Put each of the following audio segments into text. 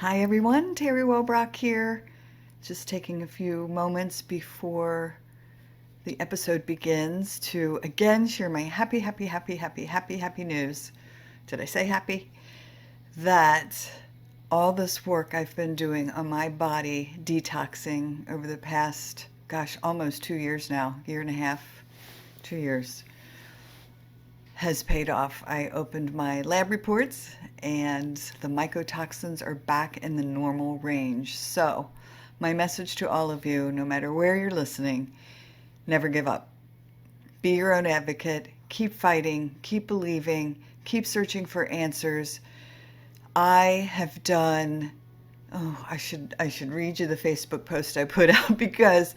Hi everyone, Teri Wellbrock here. Just taking a few moments before the episode begins to again share my happy news. Did I say happy? That all this work I've been doing on my body, detoxing over the past, almost 2 years now, year and a half, 2 years, has paid off. I opened my lab reports and the mycotoxins are back in the normal range. So, my message to all of you, no matter where you're listening, never give up. Be your own advocate. Keep fighting. Keep believing. Keep searching for answers. I have done, I should read you the Facebook post I put out because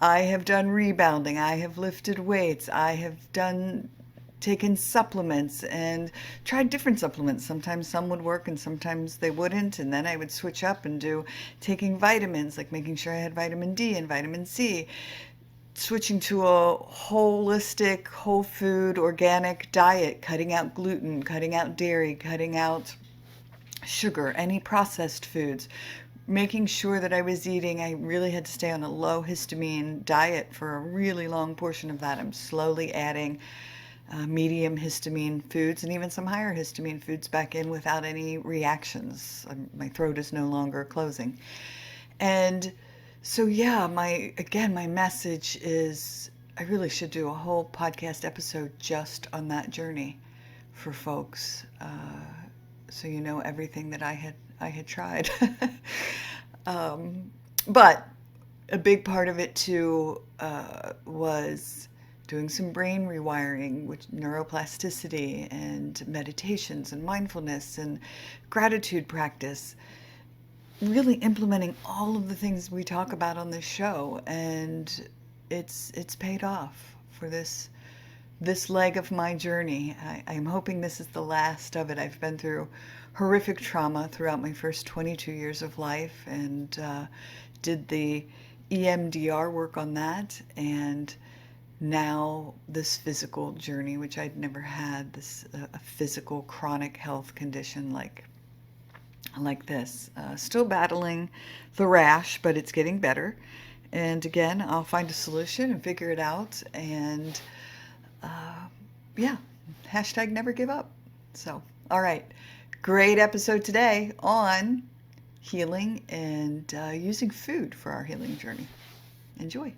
I have done rebounding. I have lifted weights. I have taken supplements and tried different supplements. Sometimes some would work and sometimes they wouldn't. And then I would switch up and do taking vitamins, like making sure I had vitamin D and vitamin C, switching to a holistic, whole food, organic diet, cutting out gluten, cutting out dairy, cutting out sugar, any processed foods, making sure that I was eating. I really had to stay on a low histamine diet for a really long portion of that. I'm slowly adding medium histamine foods and even some higher histamine foods back in without any reactions. My throat is no longer closing. And so, yeah, my message is I really should do a whole podcast episode just on that journey for folks, so you know everything that I had tried. But a big part of it too was doing some brain rewiring, which neuroplasticity and meditations and mindfulness and gratitude practice, really implementing all of the things we talk about on this show, and it's paid off for this leg of my journey. I'm hoping this is the last of it. I've been through horrific trauma throughout my first 22 years of life and did the EMDR work on that, and now this physical journey, which I'd never had, this a physical chronic health condition like this. Still battling the rash, but it's getting better. And again, I'll find a solution and figure it out. And yeah, hashtag never give up. So, all right, great episode today on healing and using food for our healing journey. Enjoy.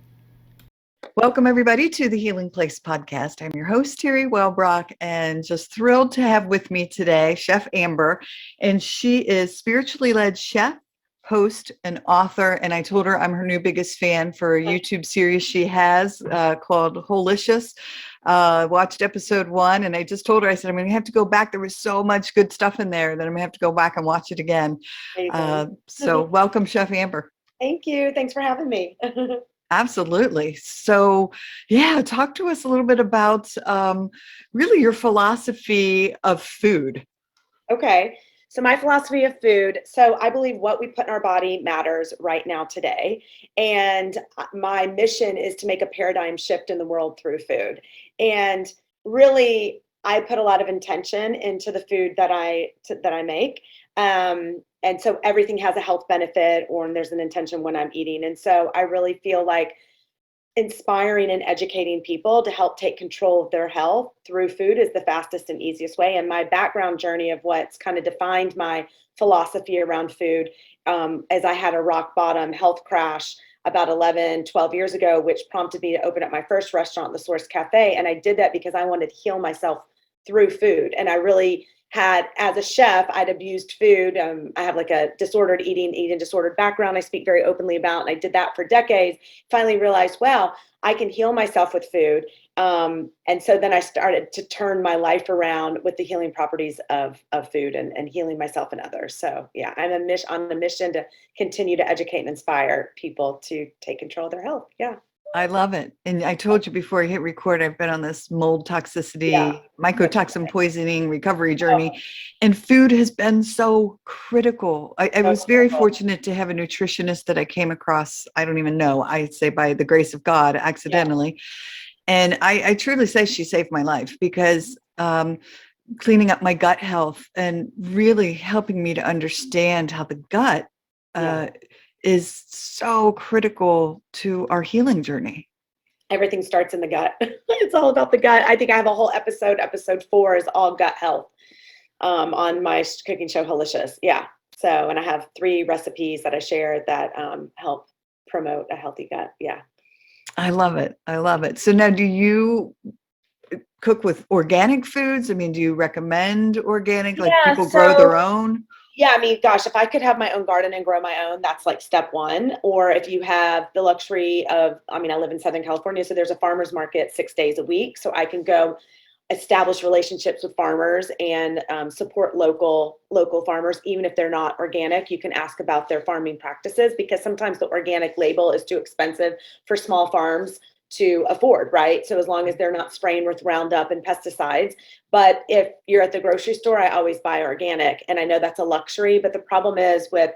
Welcome, everybody, to the Healing Place podcast. I'm your host, Teri Wellbrock, and just thrilled to have with me today Chef Amber. And she is spiritually led chef, host, and author. And I told her I'm her new biggest fan for a YouTube series she has called Wholicious. Watched episode 1, and I just told her, I said, I'm going to have to go back. There was so much good stuff in there that I'm going to have to go back and watch it again. So welcome, Chef Amber. Thank you. Thanks for having me. Absolutely. So, yeah, talk to us a little bit about really your philosophy of food. Okay. So my philosophy of food, so I believe what we put in our body matters right now today. And my mission is to make a paradigm shift in the world through food. And really, I put a lot of intention into the food that I make. And so everything has a health benefit, or there's an intention when I'm eating. And so I really feel like inspiring and educating people to help take control of their health through food is the fastest and easiest way. And my background journey of what's kind of defined my philosophy around food, as I had a rock bottom health crash about 11, 12 years ago, which prompted me to open up my first restaurant, the Source Café. And I did that because I wanted to heal myself through food. And I really had, as a chef, I'd abused food. I have like a disordered eating disordered background I speak very openly about. And I did that for decades. Finally realized, well, I can heal myself with food. And so then I started to turn my life around with the healing properties of food and healing myself and others. So yeah, I'm on a mission to continue to educate and inspire people to take control of their health. Yeah. I love it. And I told you before I hit record, I've been on this mold toxicity, mycotoxin poisoning recovery journey, and food has been so critical. I was very fortunate to have a nutritionist that I came across, I don't even know, I'd say by the grace of God, accidentally. And I truly say she saved my life because cleaning up my gut health and really helping me to understand how the gut Yeah. uh, is so critical to our healing journey. Everything starts in the gut. It's all about the gut. I think I have a whole episode 4 is all gut health, on my cooking show, Wholicious. Yeah. So, and I have 3 recipes that I share that help promote a healthy gut. Yeah. I love it. I love it. So now, do you cook with organic foods? I mean, do you recommend organic, like Yeah. people grow their So, own? yeah, I mean, gosh, if I could have my own garden and grow my own, that's like step one. Or if you have the luxury of, I mean, I live in Southern California, so there's a farmer's market 6 days a week. So I can go establish relationships with farmers and support local farmers, even if they're not organic. You can ask about their farming practices, because sometimes the organic label is too expensive for small farms to afford, right? So as long as they're not spraying with Roundup and pesticides. But if you're at the grocery store, I always buy organic, and I know that's a luxury, but the problem is with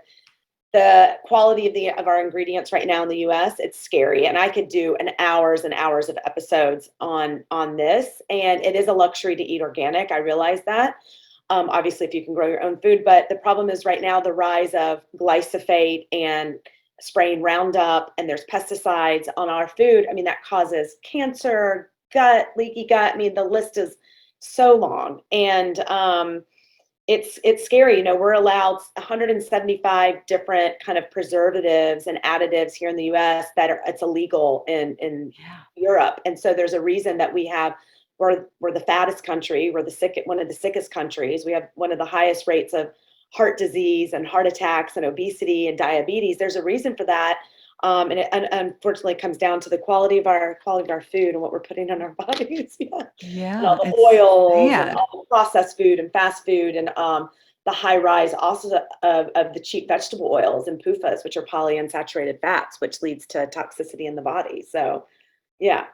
the quality of our ingredients right now in the US, it's scary. And I could do an hours and hours of episodes on this. And it is a luxury to eat organic. I realize that. Obviously, if you can grow your own food, but the problem is right now the rise of glyphosate and spraying Roundup, and there's pesticides on our food. I mean, that causes cancer, gut, leaky gut. I mean, the list is so long. And it's scary. You know, we're allowed 175 different kind of preservatives and additives here in the US that are, it's illegal in Yeah. Europe. And so there's a reason that we're the fattest country, we're one of the sickest countries. We have one of the highest rates of heart disease and heart attacks and obesity and diabetes. There's a reason for that. And it unfortunately comes down to the quality of our food and what we're putting in our bodies. Yeah. And all Yeah, the it's oils and sad. all the processed food and fast food, and the high rise also of the cheap vegetable oils and PUFAs, which are polyunsaturated fats, which leads to toxicity in the body. So, yeah,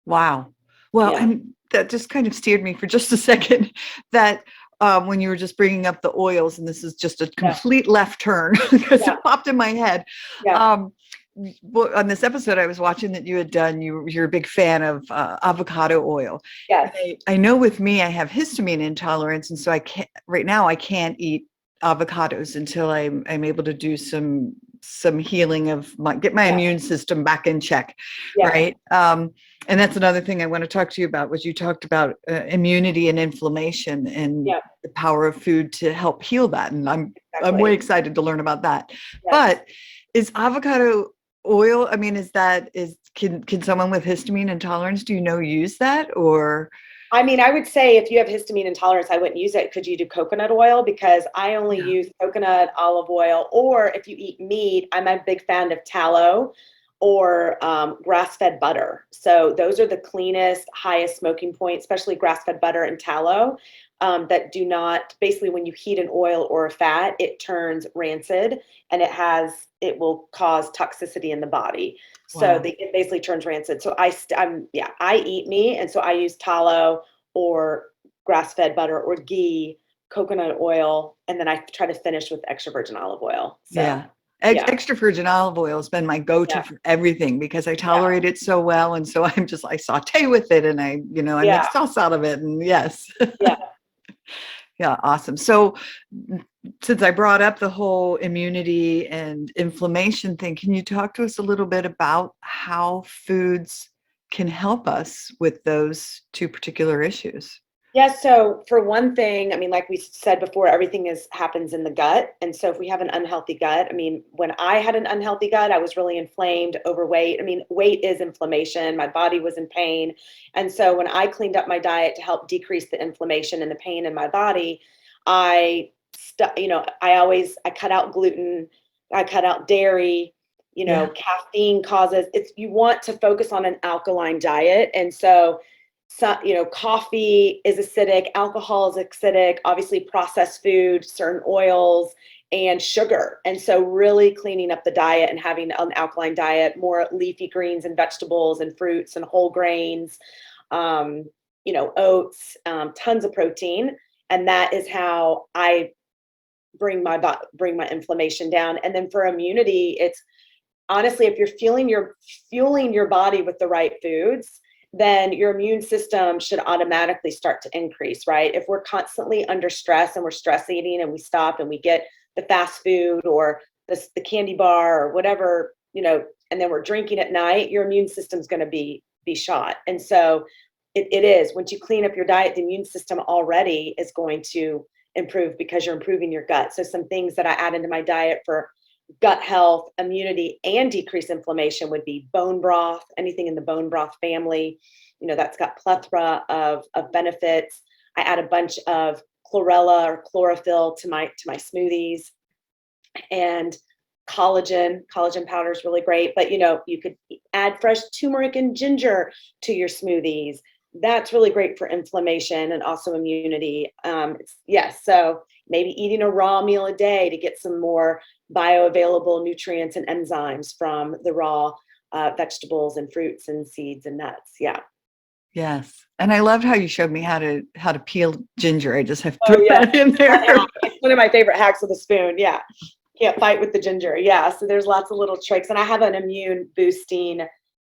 Wow. Well, yeah, and that just kind of steered me for just a second that when you were just bringing up the oils, and this is just a yeah, complete left turn because yeah, it popped in my head. yeah, Um, well, on this episode I was watching that you had done, you're a big fan of avocado oil. And yes, I know with me, I have histamine intolerance. And so I can't, right now, I can't eat avocados until I'm able to do some healing of get my yeah, immune system back in check. yeah, Right. And that's another thing I want to talk to you about was you talked about immunity and inflammation and yeah, the power of food to help heal that. And I'm way exactly. excited to learn about that. Yes. But is avocado oil, I mean, can someone with histamine intolerance, do you know, use that or? I mean, I would say if you have histamine intolerance, I wouldn't use it. Could you do coconut oil? Because I only Yeah. use coconut, olive oil, or if you eat meat, I'm a big fan of tallow or grass-fed butter. So those are the cleanest, highest smoking point, especially grass-fed butter and tallow, that do not, basically when you heat an oil or a fat, it turns rancid, and it will cause toxicity in the body. So Wow. it basically turns rancid. So I eat meat, and so I use tallow or grass-fed butter or ghee, coconut oil, and then I try to finish with extra virgin olive oil. So Yeah. yeah, Extra virgin olive oil has been my go-to yeah, for everything because I yeah, tolerate it so well. And so I saute with it and I make yeah, sauce out of it. And yes. yeah. Yeah, awesome. So since I brought up the whole immunity and inflammation thing, can you talk to us a little bit about how foods can help us with those two particular issues? Yeah, so for one thing, I mean, like we said before, everything happens in the gut. And so if we have an unhealthy gut, I mean, when I had an unhealthy gut, I was really inflamed, overweight. I mean, weight is inflammation. My body was in pain. And so when I cleaned up my diet to help decrease the inflammation and the pain in my body, I cut out gluten, I cut out dairy. Yeah. Caffeine causes you want to focus on an alkaline diet. And so, coffee is acidic, alcohol is acidic, obviously processed food, certain oils, and sugar. And so really cleaning up the diet and having an alkaline diet, more leafy greens and vegetables and fruits and whole grains, um, oats, tons of protein. And that is how I bring my inflammation down. And then for immunity, it's honestly, if you're fueling your body with the right foods, then your immune system should automatically start to increase, right? If we're constantly under stress and we're stress eating and we stop and we get the fast food or the candy bar or whatever, and then we're drinking at night, your immune system's going to be shot. And so it is, once you clean up your diet, the immune system already is going to improve because you're improving your gut. So some things that I add into my diet for gut health, immunity, and decrease inflammation would be bone broth, anything in the bone broth family. That's got plethora of benefits. I add a bunch of chlorella or chlorophyll to my smoothies, and collagen powder is really great. But you could add fresh turmeric and ginger to your smoothies. That's really great for inflammation and also immunity. So maybe eating a raw meal a day to get some more bioavailable nutrients and enzymes from the raw vegetables and fruits and seeds and nuts. Yeah. Yes. And I loved how you showed me how to peel ginger. I just have to throw that in there. It's one of my favorite hacks with a spoon. Yeah. Can't fight with the ginger. Yeah. So there's lots of little tricks. And I have an immune boosting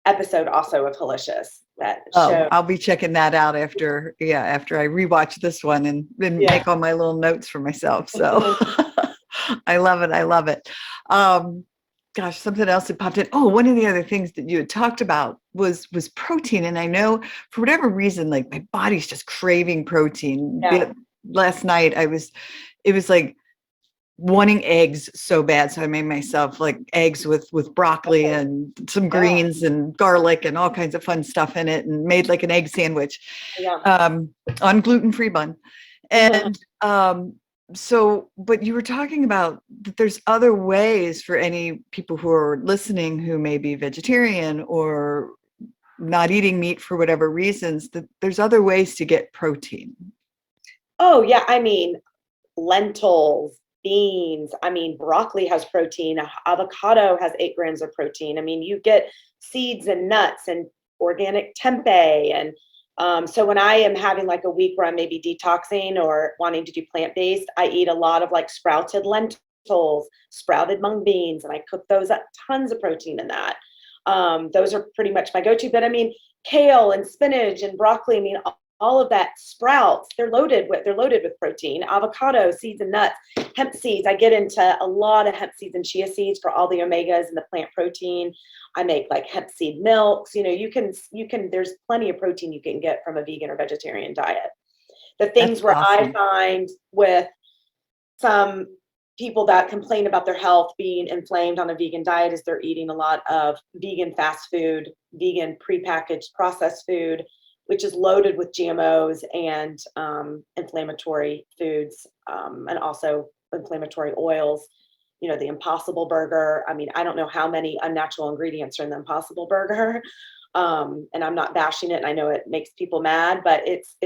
episode also of Wholicious that shows. I'll be checking that out after I rewatch this one and make all my little notes for myself. So I love it. I love it. Gosh, something else that popped in. Oh, one of the other things that you had talked about was protein. And I know for whatever reason, like my body's just craving protein. Yeah. Last night it was like wanting eggs so bad. So I made myself like eggs with broccoli and some greens and garlic and all kinds of fun stuff in it, and made like an egg sandwich on gluten-free bun. And so, but you were talking about that there's other ways for any people who are listening who may be vegetarian or not eating meat for whatever reasons, that there's other ways to get protein. Oh, yeah. I mean, lentils, beans. I mean, broccoli has protein. Avocado has 8 grams of protein. I mean, you get seeds and nuts and organic tempeh. And so when I am having like a week where I'm maybe detoxing or wanting to do plant-based, I eat a lot of like sprouted lentils, sprouted mung beans, and I cook those up. Tons of protein in that. Those are pretty much my go-to. But I mean, kale and spinach and broccoli, I mean, all of that sprouts, they're loaded with protein. Avocado, seeds and nuts, hemp seeds. I get into a lot of hemp seeds and chia seeds for all the omegas and the plant protein. I make like hemp seed milks. You can, there's plenty of protein you can get from a vegan or vegetarian diet. The things where I find with some people that complain about their health being inflamed on a vegan diet is they're eating a lot of vegan fast food, vegan prepackaged processed food, which is loaded with GMOs and inflammatory foods, and also inflammatory oils. The Impossible Burger. I mean, I don't know how many unnatural ingredients are in the Impossible Burger, and I'm not bashing it. And I know it makes people mad, but it's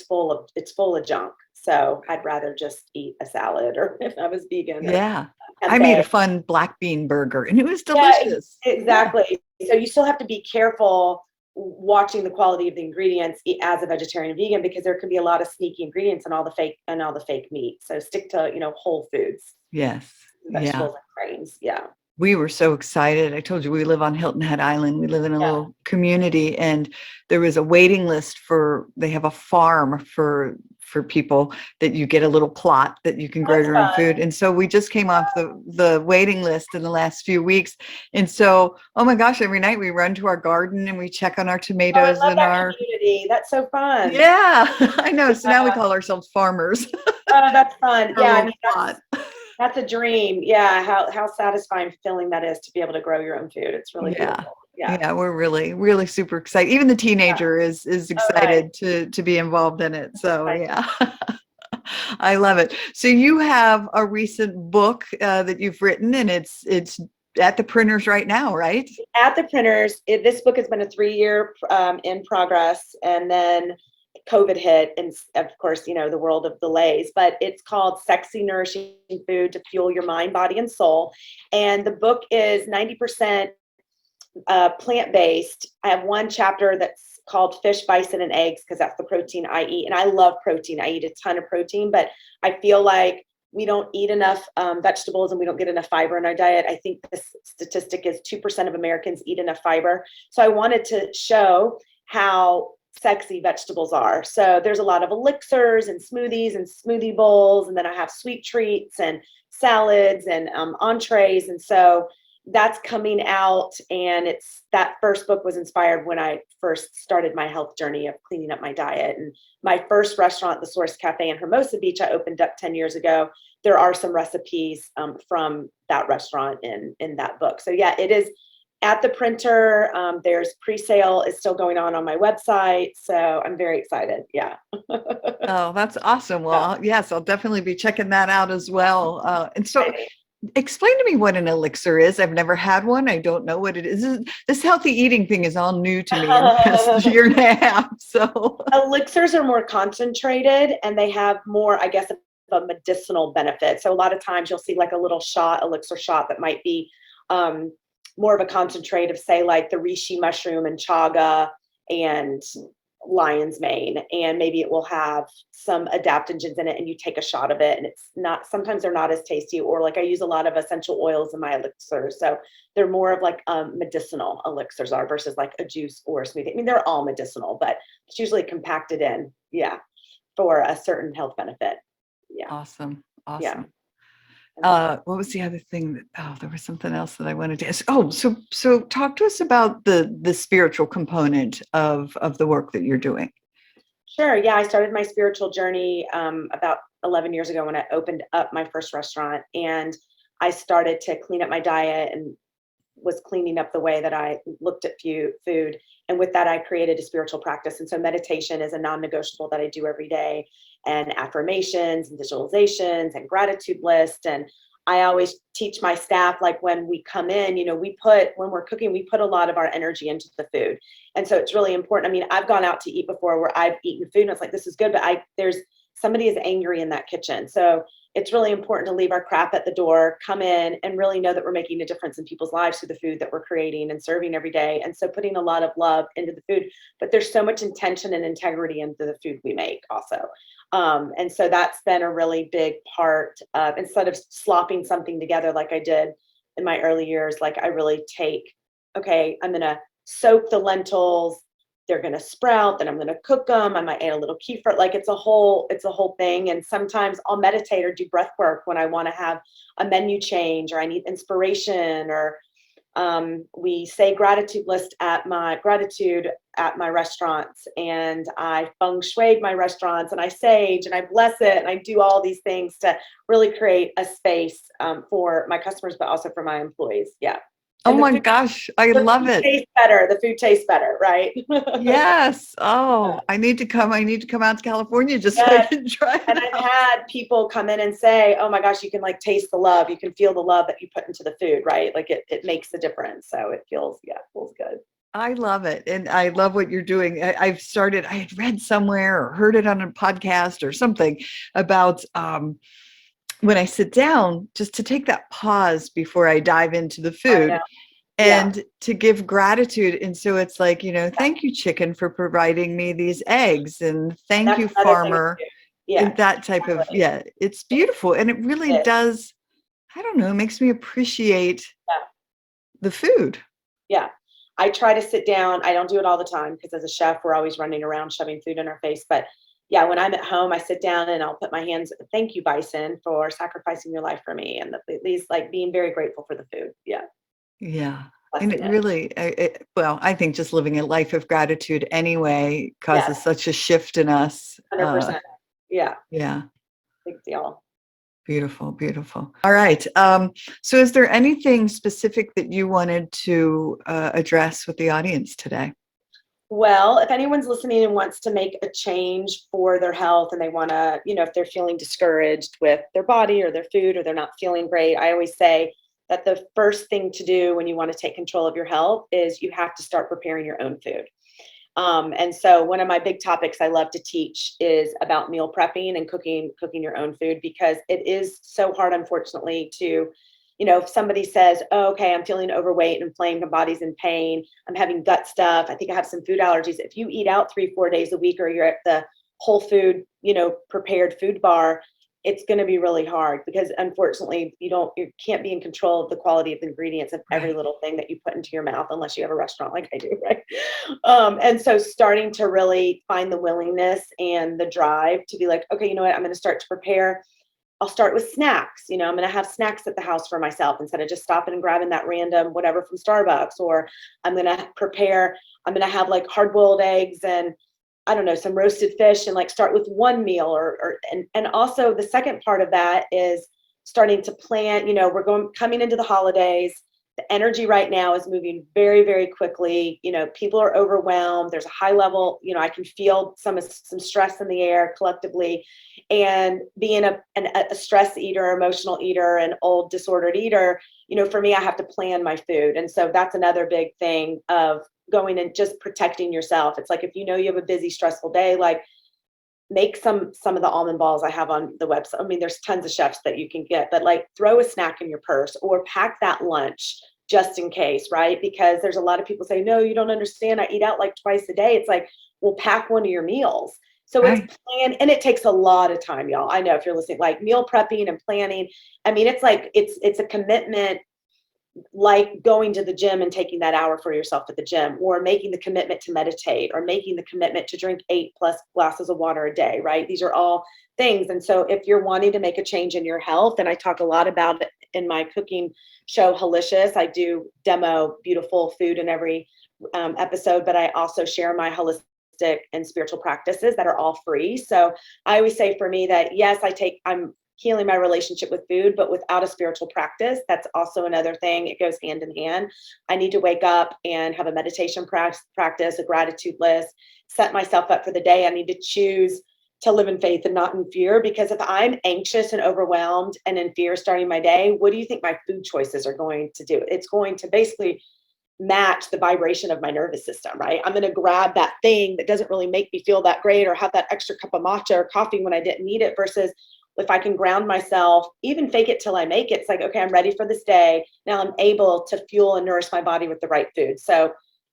full of junk. So I'd rather just eat a salad, or if I was vegan. Yeah, I made a fun black bean burger, and it was delicious. Yeah, exactly. Yeah. So you still have to be careful watching the quality of the ingredients as a vegetarian and vegan, because there can be a lot of sneaky ingredients and all the fake meat. So stick to whole foods. Yes. Vegetables and grains. Yeah. We were so excited. I told you we live on Hilton Head Island. We live in a little community, and there was a waiting list they have a farm for people that you get a little plot that you can grow your own food. And so we just came off the waiting list in the last few weeks. And so, oh my gosh, every night we run to our garden and we check on our tomatoes and our community. That's so fun. Yeah, I know. So now we call ourselves farmers. Oh, that's fun. Yeah. That's a dream. Yeah. How satisfying, fulfilling that is to be able to grow your own food. It's really beautiful. Yeah, we're really, really super excited. Even the teenager is excited to be involved in it. So yeah, I love it. So you have a recent book that you've written, and it's at the printers right now, right? At the printers. This book has been a 3-year in progress, and then COVID hit, and of course, the world of delays, but it's called Sexy Nourishing Food to Fuel Your Mind, Body, and Soul. And the book is 90% plant-based. I have one chapter that's called Fish, Bison, and Eggs, because that's the protein I eat. And I love protein. I eat a ton of protein, but I feel like we don't eat enough vegetables and we don't get enough fiber in our diet. I think the statistic is 2% of Americans eat enough fiber. So I wanted to show how sexy vegetables are. So there's a lot of elixirs and smoothies and smoothie bowls. And then I have sweet treats and salads and entrees. And so that's coming out. And that first book was inspired when I first started my health journey of cleaning up my diet. And my first restaurant, the Source Café in Hermosa Beach, I opened up 10 years ago. There are some recipes from that restaurant in that book. So yeah, it is at the printer. There's pre-sale is still going on my website. So I'm very excited. Yeah. Oh, that's awesome. Well, yes, I'll definitely be checking that out as well. And so explain to me what an elixir is. I've never had one. I don't know what it is. This healthy eating thing is all new to me in the past year and a half. So elixirs are more concentrated and they have more, I guess, of a medicinal benefit. So a lot of times you'll see like a little elixir shot that might be more of a concentrate of, say, like the reishi mushroom and chaga and lion's mane, and maybe it will have some adaptogens in it, and you take a shot of it, and it's not, sometimes they're not as tasty. Or like I use a lot of essential oils in my elixirs, so they're more of like medicinal elixirs are versus like a juice or a smoothie. I mean, they're all medicinal, but it's usually compacted in, for a certain health benefit. Yeah. Awesome. Yeah. What was the other thing there was something else that I wanted to ask. So talk to us about the spiritual component of the work that you're doing. Sure. Yeah. I started my spiritual journey about 11 years ago when I opened up my first restaurant, and I started to clean up my diet and was cleaning up the way that I looked at food. And with that, I created a spiritual practice. And so meditation is a non-negotiable that I do every day, and affirmations and visualizations and gratitude list. And I always teach my staff, like when we come in, when we're cooking, we put a lot of our energy into the food. And so it's really important. I mean, I've gone out to eat before where I've eaten food and it's like, this is good, but there's somebody is angry in that kitchen. So it's really important to leave our crap at the door, come in and really know that we're making a difference in people's lives through the food that we're creating and serving every day. And so putting a lot of love into the food, but there's so much intention and integrity into the food we make also. And so that's been a really big part of, instead of slopping something together like I did in my early years, like I really okay, I'm going to soak the lentils, they're going to sprout, then I'm going to cook them. I might add a little kefir. Like it's a whole thing. And sometimes I'll meditate or do breath work when I want to have a menu change or I need inspiration, or we say gratitude at my restaurants, and I feng shui my restaurants, and I sage and I bless it, and I do all these things to really create a space for my customers, but also for my employees. Yeah. Oh my gosh, I love it. The food tastes better, right? Yes. Oh, I need to come out to California just so I can try it. And I've had people come in and say, oh my gosh, you can like taste the love. You can feel the love that you put into the food, right? Like it makes a difference. So it feels good. I love it. And I love what you're doing. I had read somewhere or heard it on a podcast or something about when I sit down, just to take that pause before I dive into the food and to give gratitude. And so it's like, thank you, chicken, for providing me these eggs. And thank you, farmer. And that type of, it's beautiful. And it really does, I don't know, it makes me appreciate the food. Yeah. I try to sit down. I don't do it all the time because as a chef, we're always running around shoving food in our face. But yeah, when I'm at home, I sit down and I'll put my hands, thank you, Bison, for sacrificing your life for me. And at least like being very grateful for the food. Yeah. Yeah. And it really, I think just living a life of gratitude anyway causes such a shift in us. 100%. Yeah. Yeah. Big deal. Beautiful, beautiful. All right. So is there anything specific that you wanted to address with the audience today? Well, if anyone's listening and wants to make a change for their health and they want to, if they're feeling discouraged with their body or their food or they're not feeling great, I always say that the first thing to do when you want to take control of your health is you have to start preparing your own food. And so one of my big topics I love to teach is about meal prepping and cooking your own food, because it is so hard, unfortunately, to, if somebody says, oh, okay, I'm feeling overweight and inflamed, my body's in pain, I'm having gut stuff, I think I have some food allergies. If you eat out 3-4 days a week, or you're at the whole food, prepared food bar, it's going to be really hard because unfortunately you can't be in control of the quality of the ingredients of every Right. little thing that you put into your mouth unless you have a restaurant like I do, right? And so starting to really find the willingness and the drive to be like, okay, you know what, I'm going to start to prepare. I'll start with snacks. You know, I'm going to have snacks at the house for myself instead of just stopping and grabbing that random whatever from Starbucks. Or I'm going to prepare, I'm going to have like hard boiled eggs and I don't know, some roasted fish and like start with one meal and also the second part of that is starting to plan, you know, coming into the holidays. The energy right now is moving very, very quickly. You know, people are overwhelmed. There's a high level, you know, I can feel some stress in the air collectively. And being a stress eater, emotional eater, an old disordered eater, you know, for me, I have to plan my food. And so that's another big thing of going and just protecting yourself. It's like, if you know you have a busy, stressful day, like make some of the almond balls I have on the website. I mean, there's tons of chefs that you can get, but like throw a snack in your purse or pack that lunch just in case, right? Because there's a lot of people say, no, you don't understand. I eat out like twice a day. It's like, well, pack one of your meals. So it's Right. and it takes a lot of time, y'all. I know if you're listening, like meal prepping and planning. I mean, it's like, it's a commitment, like going to the gym and taking that hour for yourself at the gym, or making the commitment to meditate, or making the commitment to drink 8+ glasses of water a day, right? These are all things. And so if you're wanting to make a change in your health, and I talk a lot about it in my cooking show, Wholicious, I do demo beautiful food in every episode, but I also share my holistic and spiritual practices that are all free. So I always say for me that, yes, I'm healing my relationship with food, but without a spiritual practice, that's also another thing. It goes hand in hand. I need to wake up and have a meditation practice, a gratitude list, set myself up for the day. I need to choose to live in faith and not in fear, because if I'm anxious and overwhelmed and in fear starting my day, what do you think my food choices are going to do? It's going to basically match the vibration of my nervous system, right? I'm going to grab that thing that doesn't really make me feel that great, or have that extra cup of matcha or coffee when I didn't need it, versus if I can ground myself, even fake it till I make it. It's like, okay, I'm ready for this day. Now I'm able to fuel and nourish my body with the right food. So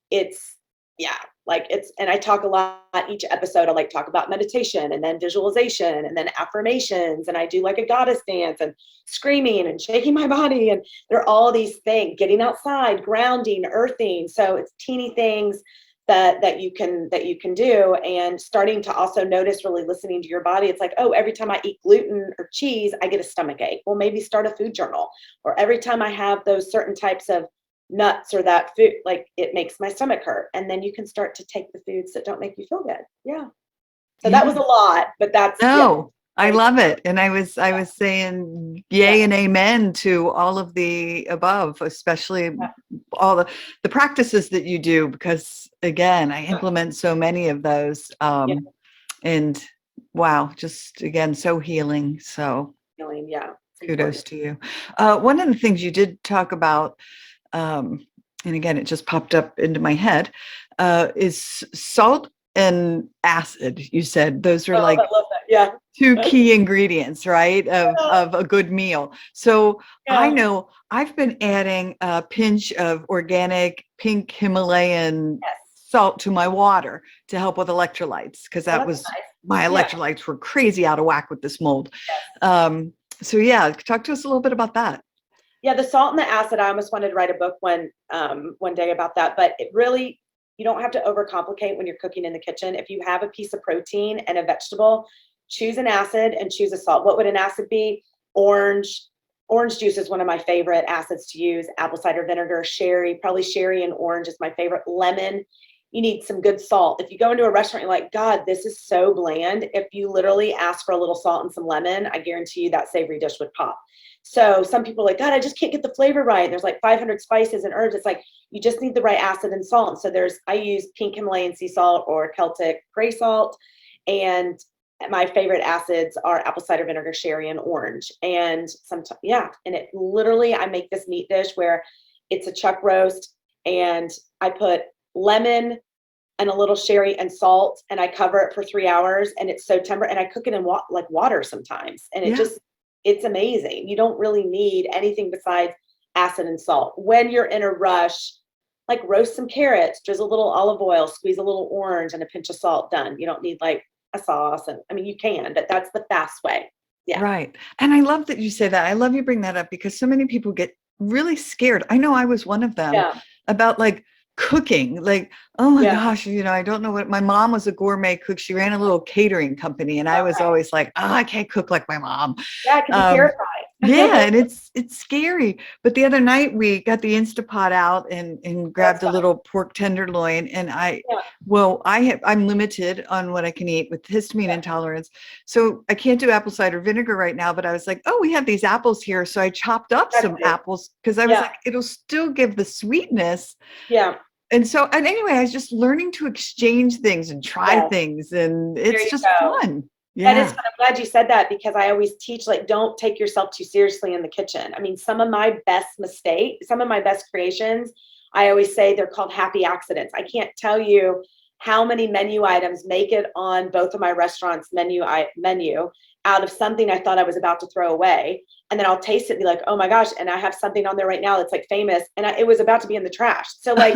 it's, yeah, like and I talk a lot each episode. I like talk about meditation and then visualization and then affirmations. And I do like a goddess dance and screaming and shaking my body. And there are all these things, getting outside, grounding, earthing. So it's teeny things that you can do, and starting to also notice, really listening to your body. It's like, oh, every time I eat gluten or cheese, I get a stomach ache. Well, maybe start a food journal. Or every time I have those certain types of nuts or that food, like it makes my stomach hurt. And then you can start to take the foods that don't make you feel good. Yeah. So that was Yeah. a lot, but that's, yeah. No, I love it. And I was saying Yeah. yay and amen to all of the above, especially all the practices that you do, because again, I implement so many of those. Yeah. And wow, just again, so healing. So Feeling, yeah. It's kudos important. to you. One of the things you did talk about, and again, it just popped up into my head, is salt and acid. You said those are Oh, I like love that. Yeah. two key ingredients, right, of a good meal. So I Yeah. know I've been adding a pinch of organic pink Himalayan Yes. salt to my water to help with electrolytes, because Oh, that that's was nice. my Yeah. electrolytes were crazy out of whack with this mold. Yes. So yeah, talk to us a little bit about that. Yeah, the salt and the acid, I almost wanted to write a book one day about that, but it really, you don't have to overcomplicate when you're cooking in the kitchen. If you have a piece of protein and a vegetable, choose an acid and choose a salt. What would an acid be? Orange. Orange juice is one of my favorite acids to use. Apple cider vinegar, sherry, probably sherry and orange is my favorite. Lemon. You need some good salt. If you go into a restaurant, you're like, God, this is so bland. If you literally ask for a little salt and some lemon, I guarantee you that savory dish would pop. So some people are like, God, I just can't get the flavor right. There's like 500 spices and herbs. It's like, you just need the right acid and salt. So I use pink Himalayan sea salt or Celtic gray salt. And my favorite acids are apple cider vinegar, sherry, and orange. And sometimes, yeah. And it literally, I make this meat dish where it's a chuck roast and I put lemon and a little sherry and salt, and I cover it for 3 hours, and it's so tender. And I cook it in like water sometimes, and Yeah. it's amazing. You don't really need anything besides acid and salt. When you're in a rush, like roast some carrots, drizzle a little olive oil, squeeze a little orange, and a pinch of salt. Done. You don't need like a sauce, and I mean you can, but that's the fast way. Yeah. Right. And I love that you say that. I love you bring that up because so many people get really scared. I know I was one of them Yeah. about like cooking. Like, oh my Yeah. gosh, I don't know what my mom was a gourmet cook. She ran a little catering company and I was Okay. always like, oh, I can't cook like my mom. Yeah, it can be Um, yeah, terrifying. and it's scary. But the other night we got the Instapot out and That's grabbed a fun. little pork tenderloin and Yeah. I'm limited on what I can eat with histamine Yeah. intolerance. So I can't do apple cider vinegar right now, but I was like, oh, we have these apples here. So I chopped up That's some it. apples because I was Yeah. like, it'll still give the sweetness. Yeah. And anyway, I was just learning to exchange things and try Yes. things. And There it's you just go. fun. That is Yeah. fun. I'm glad you said that because I always teach, like, don't take yourself too seriously in the kitchen. I mean, some of my best mistakes, some of my best creations, I always say they're called happy accidents. I can't tell you how many menu items make it on both of my restaurants menu out of something I thought I was about to throw away. And then I'll taste it and be like, oh my gosh. And I have something on there right now that's like famous and it was about to be in the trash. So like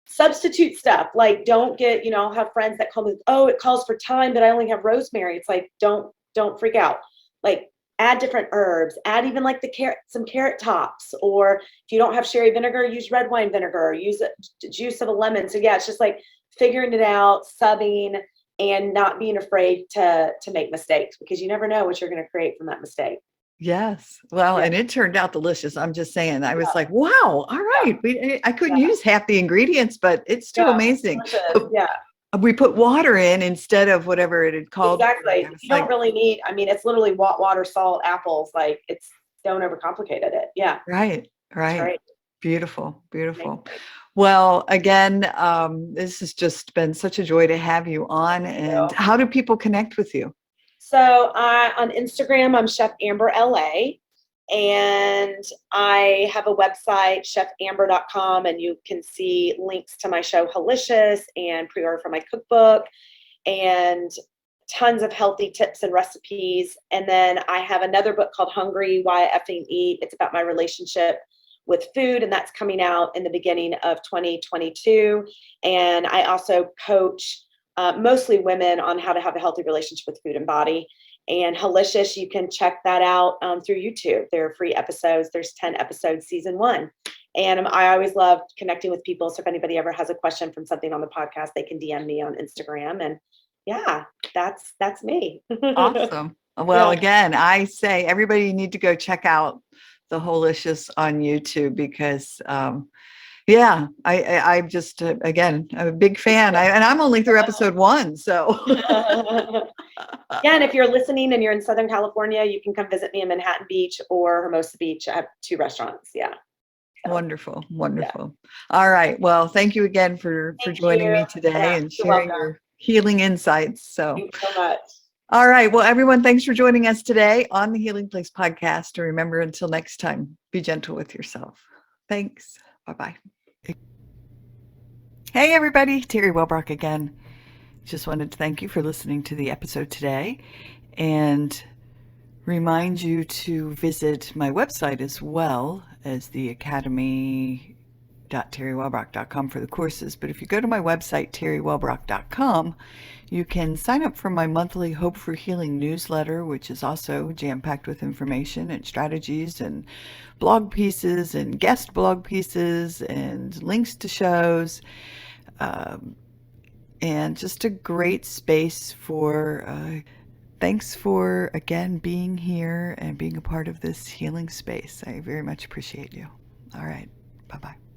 substitute stuff. Like don't get, I'll have friends that call me, oh, it calls for thyme, but I only have rosemary. It's like, don't freak out. Like add different herbs, add even like some carrot tops, or if you don't have sherry vinegar, use red wine vinegar, or use the juice of a lemon. So yeah, it's just like figuring it out, subbing, and not being afraid to make mistakes because you never know what you're going to create from that mistake. Yes. Well, Yeah. and it turned out delicious. I'm just saying. I was Yeah. like, wow, all Yeah. right. I couldn't Yeah. use half the ingredients, but it's still Yeah. amazing. Delicious. But Yeah. we put water in instead of whatever it had called for. And I Exactly. was You don't like, really need, I mean, it's literally water, salt, apples. Like it's, don't overcomplicate it. Yeah. right, That's right. great. Beautiful, beautiful. Amazing. Well, again, this has just been such a joy to have you on. Thank And you. how do people connect with you? So on Instagram, I'm Chef Amber LA. And I have a website, chefamber.com, and you can see links to my show Wholicious and pre-order for my cookbook and tons of healthy tips and recipes. And then I have another book called Hungry, Why I Effing Eat. It's about my relationship with food, and that's coming out in the beginning of 2022. And I also coach mostly women on how to have a healthy relationship with food and body. And Wholicious, you can check that out through YouTube. There are free episodes. There's 10 episodes, season 1. And I always love connecting with people. So if anybody ever has a question from something on the podcast, they can DM me on Instagram. And yeah, that's me. Awesome. Well, Yeah. again, I say everybody need to go check out the Wholicious on YouTube because yeah, I'm just again, I'm a big fan. And I'm only through episode 1, so Yeah, and if you're listening and you're in Southern California, you can come visit me in Manhattan Beach or Hermosa Beach. I have 2 restaurants. Yeah. So, wonderful, yeah. wonderful. All right. Well, thank you again for Thank joining you. me today Yeah, and you're sharing welcome. your healing insights. So, Thanks so much. all right. Well, everyone, thanks for joining us today on the Healing Place podcast. And remember, until next time, be gentle with yourself. Thanks. Bye-bye. Hey, everybody. Teri Wellbrock again. Just wanted to thank you for listening to the episode today and remind you to visit my website as well as the academy.teriwellbrock.com for the courses. But if you go to my website, teriwellbrock.com, you can sign up for my monthly Hope for Healing newsletter, which is also jam-packed with information and strategies and blog pieces and guest blog pieces and links to shows. And just a great space for thanks for again being here and being a part of this healing space. I very much appreciate you. All right. Bye-bye.